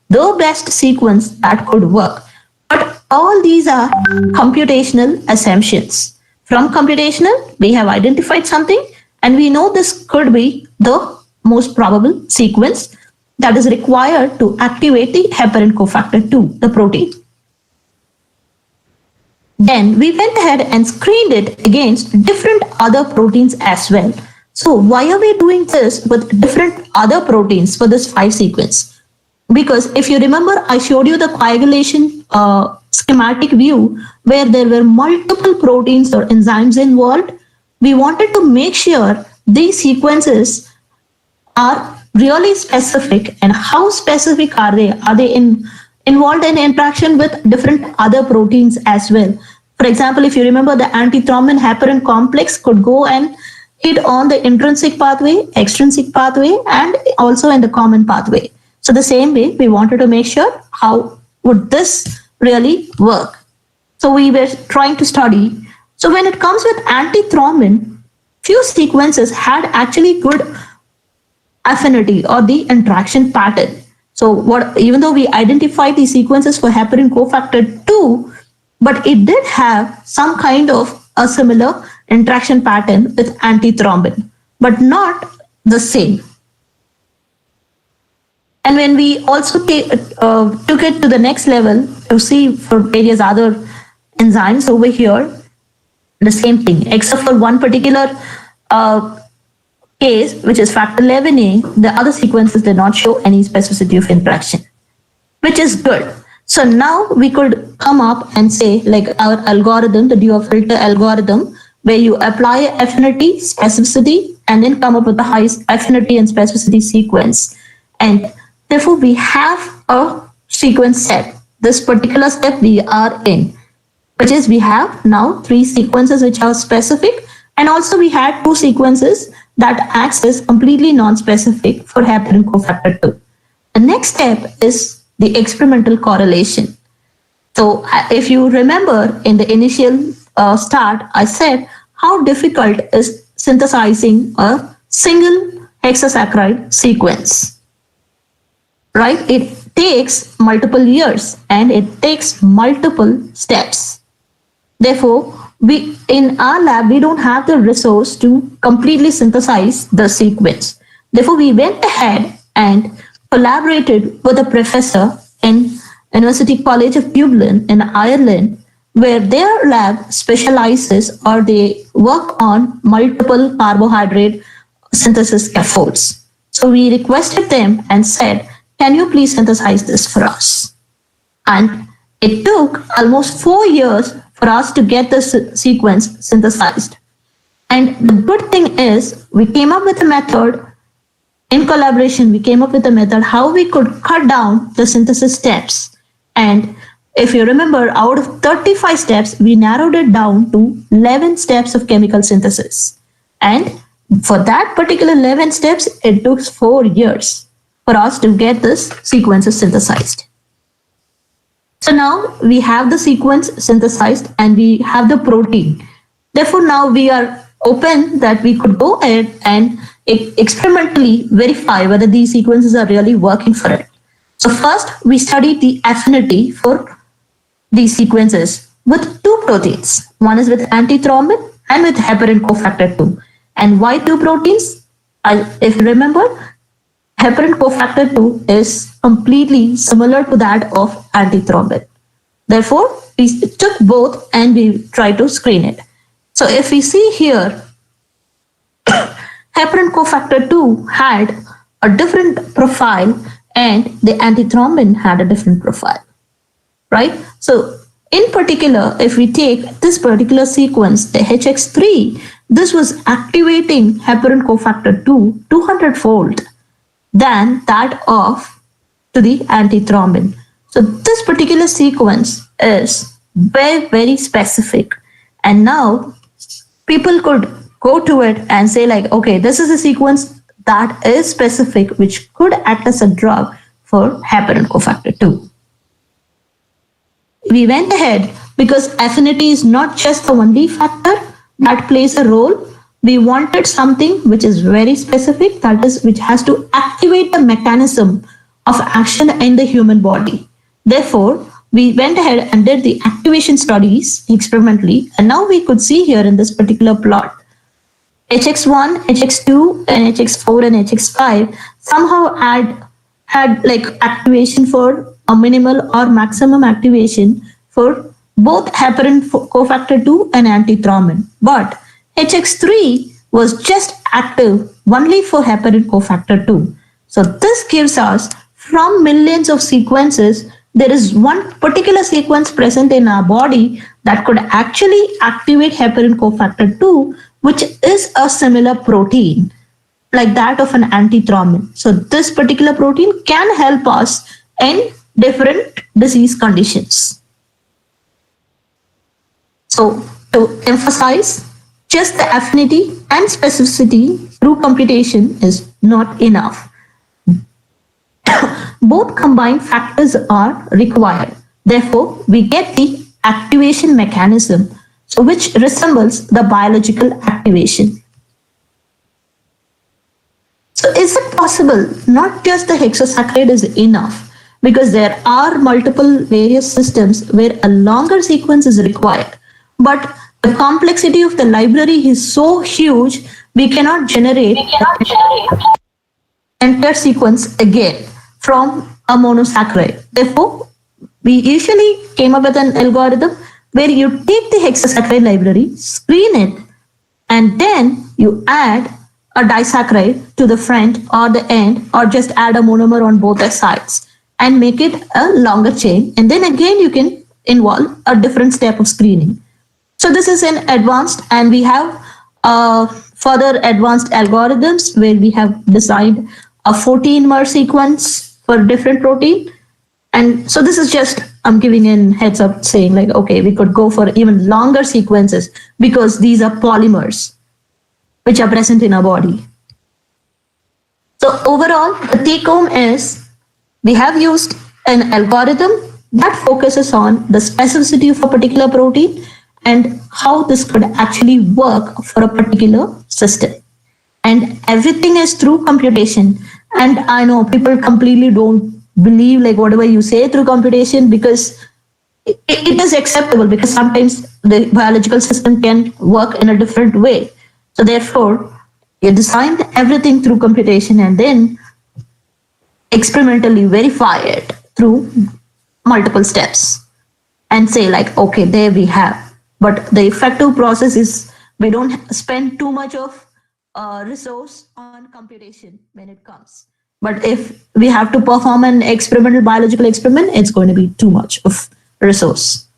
the best sequence that could work. But all these are computational assumptions. From computational, we have identified something and we know this could be the most probable sequence that is required to activate the heparin cofactor 2, the protein. Then we went ahead and screened it against different other proteins as well. So why are we doing this with different other proteins for this 5 sequence? Because if you remember, I showed you the coagulation schematic view where there were multiple proteins or enzymes involved. We wanted to make sure these sequences are really specific, and how specific are they? Are they involved in interaction with different other proteins as well? For example, if you remember, the antithrombin heparin complex could go and hit on the intrinsic pathway, extrinsic pathway, and also in the common pathway. So the same way, we wanted to make sure how would this really work. So we were trying to study. So when it comes with antithrombin, few sequences had actually good affinity or the interaction pattern. So even though we identified the sequences for heparin cofactor 2, but it did have some kind of a similar interaction pattern with antithrombin, but not the same. And when we also took it to the next level to see for various other enzymes over here, the same thing, except for one particular case, which is factor 11A, the other sequences did not show any specificity of interaction, which is good. So now we could come up and say, like our algorithm, the dual filter algorithm, where you apply affinity, specificity, and then come up with the highest affinity and specificity sequence. And therefore, we have a sequence set. This particular step we are in, which is we have now 3 sequences which are specific, and also we had 2 sequences that acts as completely non-specific for heparin cofactor 2. The next step is the experimental correlation. So if you remember in the initial start, I said how difficult is synthesizing a single hexasaccharide sequence, right? It takes multiple years and it takes multiple steps. Therefore, in our lab, we don't have the resource to completely synthesize the sequence. Therefore, we went ahead and collaborated with a professor in University College of Dublin in Ireland, where their lab specializes or they work on multiple carbohydrate synthesis scaffolds. So we requested them and said, can you please synthesize this for us? And it took almost 4 years for us to get this sequence synthesized. And the good thing is we came up with a method. In collaboration, we came up with a method how we could cut down the synthesis steps. And if you remember, out of 35 steps, we narrowed it down to 11 steps of chemical synthesis. And for that particular 11 steps, it took 4 years for us to get this sequences synthesized. So now we have the sequence synthesized and we have the protein. Therefore, now we are open that we could go ahead and experimentally verify whether these sequences are really working for it. So first, we studied the affinity for these sequences with two proteins. One is with antithrombin and with heparin cofactor 2. And why two proteins? If you remember, heparin cofactor 2 is completely similar to that of antithrombin. Therefore, we took both and we tried to screen it. So if we see here, heparin cofactor 2 had a different profile and the antithrombin had a different profile, right? So in particular, if we take this particular sequence, the HX3, this was activating heparin cofactor 2 200-fold than that of to the antithrombin. So this particular sequence is very, very specific. And now people could go to it and say like, okay, this is a sequence that is specific, which could act as a drug for heparin cofactor 2. We went ahead because affinity is not just the only factor that plays a role. We wanted something which is very specific, that is, which has to activate the mechanism of action in the human body. Therefore, we went ahead and did the activation studies experimentally, and now we could see here in this particular plot, HX1, HX2, and HX4 and HX5 somehow had like activation for a minimal or maximum activation for both heparin cofactor 2 and antithrombin. But HX3 was just active only for heparin cofactor 2. So this gives us from millions of sequences, there is one particular sequence present in our body that could actually activate heparin cofactor 2, which is a similar protein like that of an antithrombin. So this particular protein can help us in different disease conditions. So to emphasize, just the affinity and specificity through computation is not enough. Both combined factors are required. Therefore, we get the activation mechanism, so which resembles the biological activation. So is it possible not just the hexasaccharide is enough? Because there are multiple various systems where a longer sequence is required. But the complexity of the library is so huge, we cannot generate the entire sequence again from a monosaccharide. Therefore, we usually came up with an algorithm where you take the hexasaccharide library, screen it, and then you add a disaccharide to the front or the end, or just add a monomer on both the sides and make it a longer chain. And then again, you can involve a different step of screening. So this is an advanced, and we have further advanced algorithms where we have designed a 14-mer sequence for different protein. And so this is just, I'm giving in heads up saying like, okay, we could go for even longer sequences because these are polymers which are present in our body. So overall, the take home is we have used an algorithm that focuses on the specificity of a particular protein and how this could actually work for a particular system. And everything is through computation. And I know people completely don't believe like whatever you say through computation, because it is acceptable, because sometimes the biological system can work in a different way. So therefore, You design everything through computation and then experimentally verify it through multiple steps and say like, okay, there we have. But the effective process is we don't spend too much of resource on computation when it comes. But if we have to perform an experimental biological experiment, it's going to be too much of resource.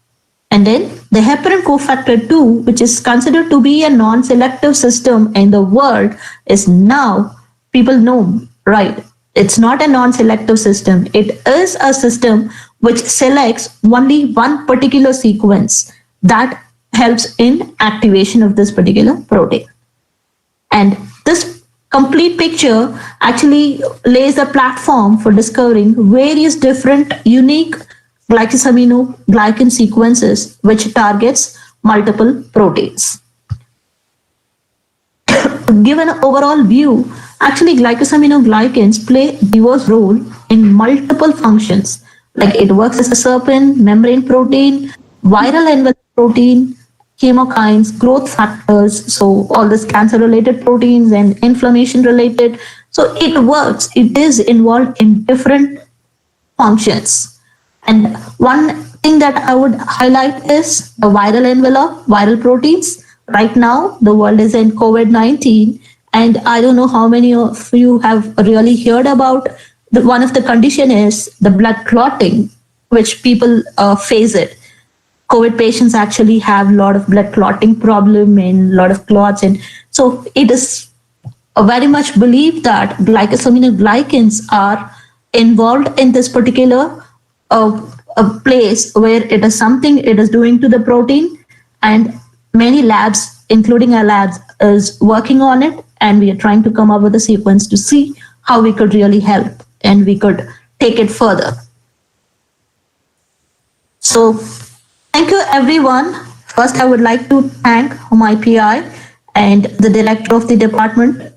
And then the heparin cofactor 2, which is considered to be a non-selective system in the world, is now people know, right? It's not a non-selective system. It is a system which selects only one particular sequence that helps in activation of this particular protein. And this complete picture actually lays a platform for discovering various different unique glycosaminoglycan sequences which targets multiple proteins. Given an overall view, actually glycosaminoglycans play a diverse role in multiple functions. Like it works as a serpin, membrane protein, viral envelope protein, chemokines, growth factors, so all this cancer-related proteins and inflammation-related. So it works. It is involved in different functions. And one thing that I would highlight is the viral envelope, viral proteins. Right now, the world is in COVID-19, and I don't know how many of you have really heard about one of the condition is the blood clotting, which people face it. COVID patients actually have a lot of blood clotting problem and a lot of clots. And so it is very much believed that glycosaminoglycans are involved in this particular a place where it is something it is doing to the protein, and many labs, including our labs, is working on it, and we are trying to come up with a sequence to see how we could really help and we could take it further. So thank you, everyone. First, I would like to thank my PI and the director of the Department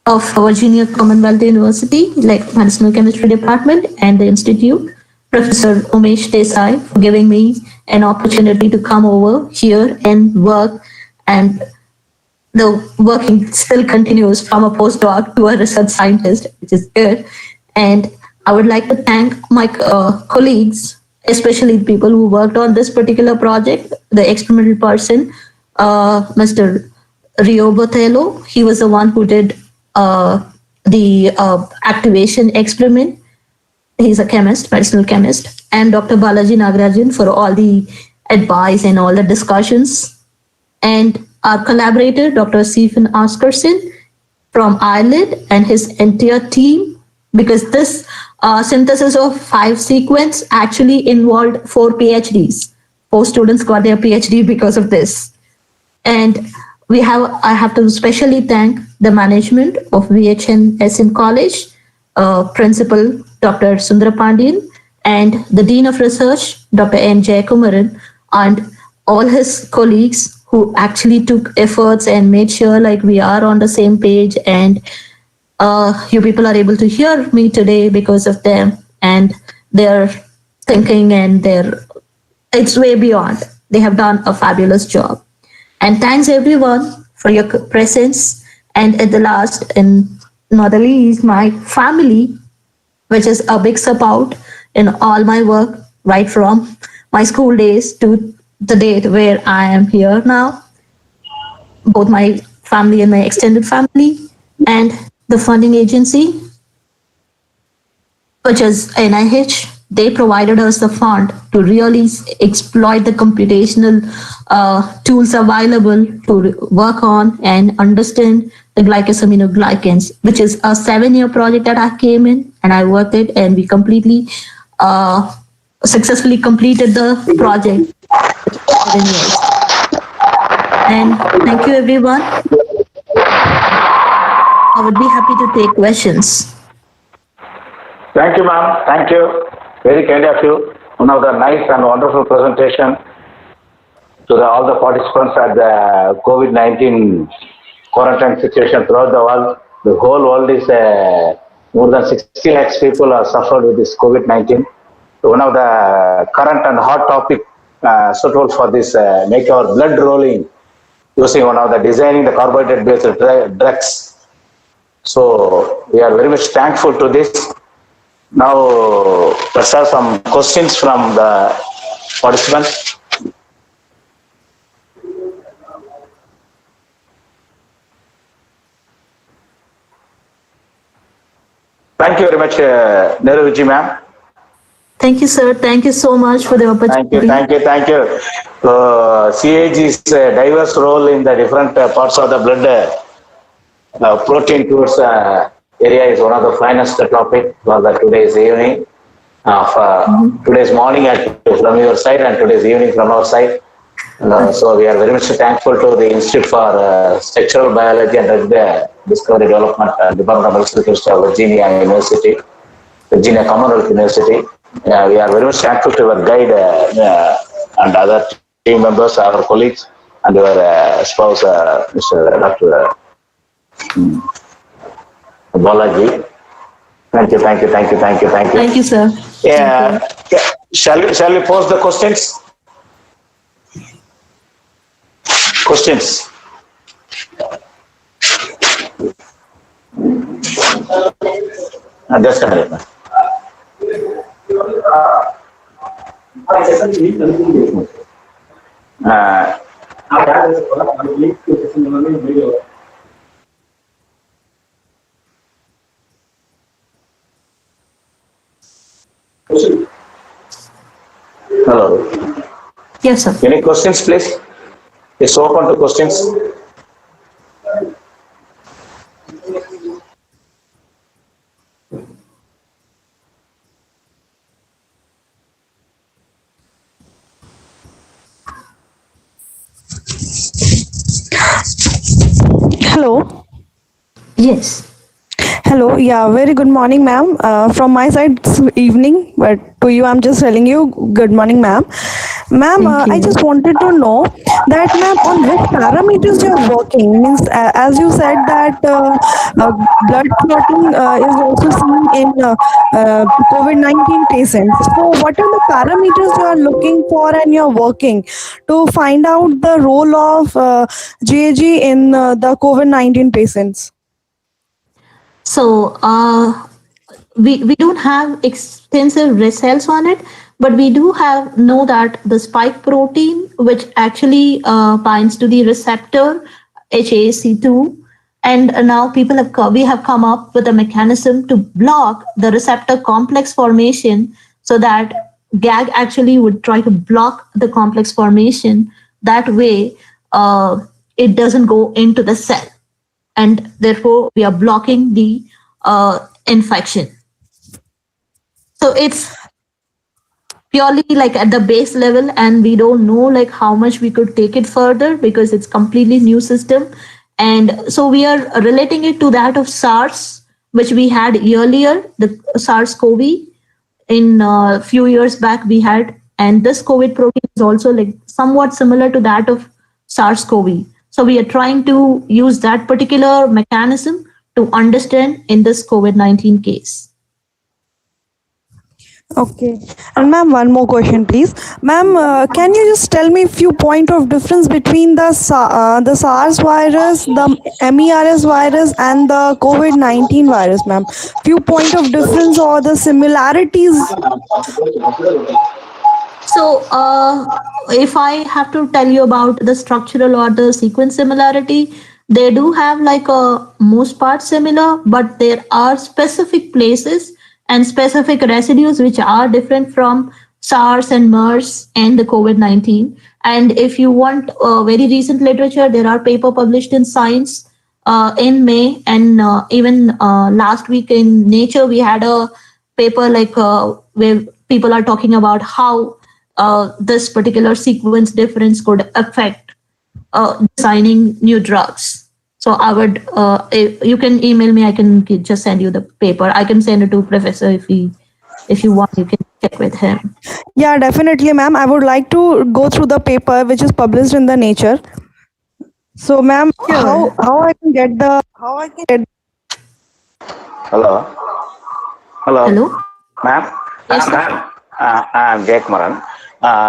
of Virginia Commonwealth University, like Medicinal Chemistry Department, and the Institute, Professor Umesh Desai, for giving me an opportunity to come over here and work. And the working still continues from a postdoc to a research scientist, which is good. And I would like to thank my colleagues, especially the people who worked on this particular project, the experimental person, Mr. Rio Botello. He was the one who did the activation experiment. He's a chemist, medicinal chemist, and Dr. Balaji Nagarajan for all the advice and all the discussions. And our collaborator, Dr. Stephen Oscarson from Ireland, and his entire team, because this synthesis of 5 sequence actually involved 4 PhDs. 4 students got their PhD because of this. And I have to especially thank the management of VHNSN College, Principal Dr. Sundara Pandian, and the Dean of Research, Dr. N. Jayakumaran, and all his colleagues who actually took efforts and made sure like we are on the same page, and you people are able to hear me today because of them and their thinking, and it's way beyond. They have done a fabulous job. And thanks everyone for your presence. And at the last and not the least, my family, which is a big support in all my work, right from my school days to the date where I am here now. Both my family and my extended family, and the funding agency, which is NIH. They provided us the fund to really exploit the computational tools available to work on and understand the glycosaminoglycans, which is a 7-year project that I came in and I worked it, and we completely successfully completed the project. 7 years. And thank you, everyone. I would be happy to take questions. Thank you, ma'am. Thank you. Very kind of you. One of the nice and wonderful presentation to all the participants at the COVID-19 quarantine situation throughout the world. The whole world is more than 60 lakhs people are suffered with this COVID-19. So one of the current and hot topic suitable for this make our blood rolling using one of the designing the carbohydrate based drugs So we are very much thankful to this. Now let's have some questions from the participants. Thank you very much, Nehru ma'am. Thank you, sir. Thank you so much for the opportunity. Thank you. CAG's diverse role in the different parts of the blood protein towards area is one of the finest topic for the today's evening, today's morning from your side and today's evening from our side. So we are very much thankful to the Institute for Structural Biology and Drug Discovery Development Department of Medical Chemistry of Virginia University, Virginia Commonwealth University. We are very much thankful to our guide and other team members, our colleagues, and our spouse, Mr. Dr. Balaji. Thank you. Thank you, sir. Yeah. Shall we pose the questions? Questions. Just a minute. Hello. Yes, sir. Any questions, please? It's open to questions. Hello. Yes. Hello. Yeah, very good morning, ma'am. From my side, it's evening, but to you, I'm just telling you, good morning, ma'am. Ma'am, Thank I you. just wanted to know that, ma'am, on which parameters you're working. Means, as you said that blood clotting is also seen in COVID-19 patients. So, what are the parameters you are looking for and you're working to find out the role of GAG in the COVID-19 patients? So, we don't have extensive results on it, but we do know that the spike protein, which actually binds to the receptor HAC2, and now we have come up with a mechanism to block the receptor complex formation, so that GAG actually would try to block the complex formation. That way, it doesn't go into the cell, and therefore we are blocking the infection. So it's purely like at the base level, and we don't know like how much we could take it further because it's completely new system. And so we are relating it to that of SARS, which we had earlier, the SARS-CoV in a few years back we had, and this COVID protein is also like somewhat similar to that of SARS-CoV. So we are trying to use that particular mechanism to understand in this COVID-19 case. Okay. And ma'am, one more question, please. Ma'am, can you just tell me a few point of difference between the SARS virus, the MERS virus, and the COVID-19 virus, ma'am? Few point of difference or the similarities? So, if I have to tell you about the structural or the sequence similarity, they do have like a most part similar, but there are specific places and specific residues which are different from SARS and MERS and the COVID-19. And if you want very recent literature, there are paper published in Science in May, and even last week in Nature, we had a paper like where people are talking about how this particular sequence difference could affect designing new drugs. So I would, if you can email me, I can just send you the paper. I can send it to Professor if you want, you can check with him. Yeah, definitely, ma'am. I would like to go through the paper which is published in the Nature. So, ma'am, Sure. how I can get the Hello. Hello? Ma'am. Yes, sir. I'm GAG-Protein.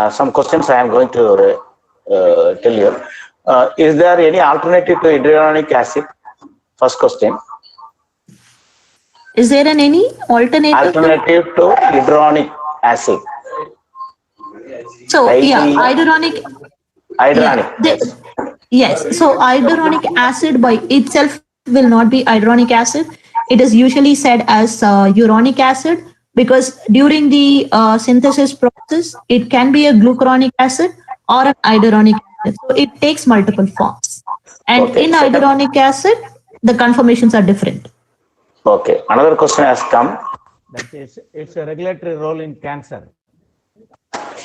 Some questions I am going to tell you. Is there any alternative to iduronic acid? First question. Is there any alternative? Alternative to hydronic acid. So yeah, iduronic. Hydronic. Yeah, yes. So iduronic acid by itself will not be iduronic acid. It is usually said as uronic acid because during the synthesis process, it can be a glucuronic acid or an iduronic acid. So it takes multiple forms. And Okay, in second. iduronic acid, the conformations are different. Okay, another question has come. That is, it's a regulatory role in cancer.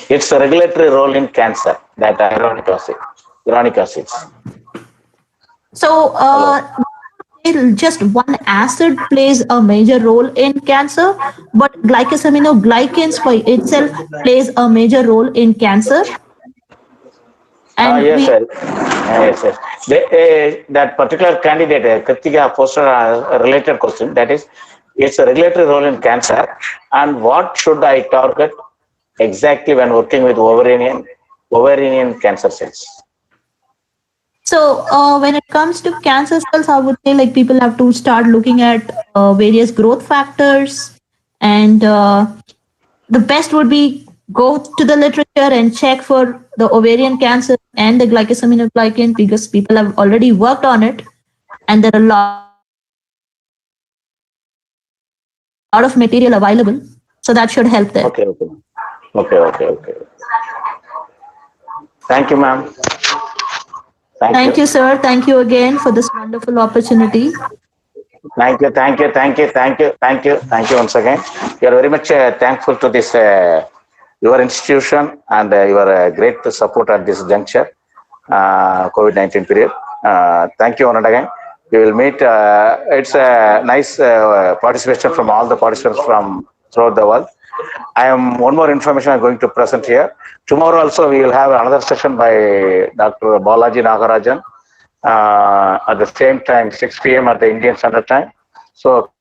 It's a regulatory role in cancer, that uronic acids. So just one acid plays a major role in cancer, but glycosaminoglycans by itself plays a major role in cancer. And Yes, sir. Yes, yes. That particular candidate, Kritika, posted a related question. That is, it's a regulatory role in cancer. And what should I target exactly when working with ovarian cancer cells? So when it comes to cancer cells, I would say like people have to start looking at various growth factors, and the best would be go to the literature and check for the ovarian cancer and the glycosaminoglycan because people have already worked on it, and there are a lot of material available, so that should help there. Okay. Thank you, ma'am. Thank you, sir. Thank you again for this wonderful opportunity. Thank you once again. We are very much thankful to this your institution and your great support at this juncture, COVID-19 period. Thank you once again. We will meet. It's a nice participation from all the participants from throughout the world. I am one more information I'm going to present here. Tomorrow also we will have another session by Dr. Balaji Nagarajan at the same time, 6 p.m. at the Indian Standard Time. So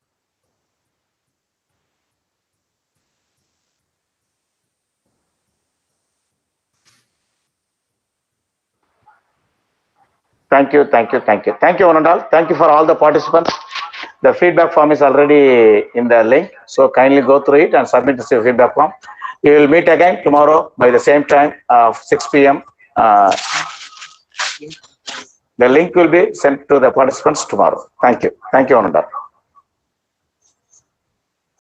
thank you, one and all. Thank you for all the participants. The feedback form is already in the link, so kindly go through it and submit the feedback form. We will meet again tomorrow by the same time of 6 p.m. The link will be sent to the participants tomorrow. Thank you, one and all.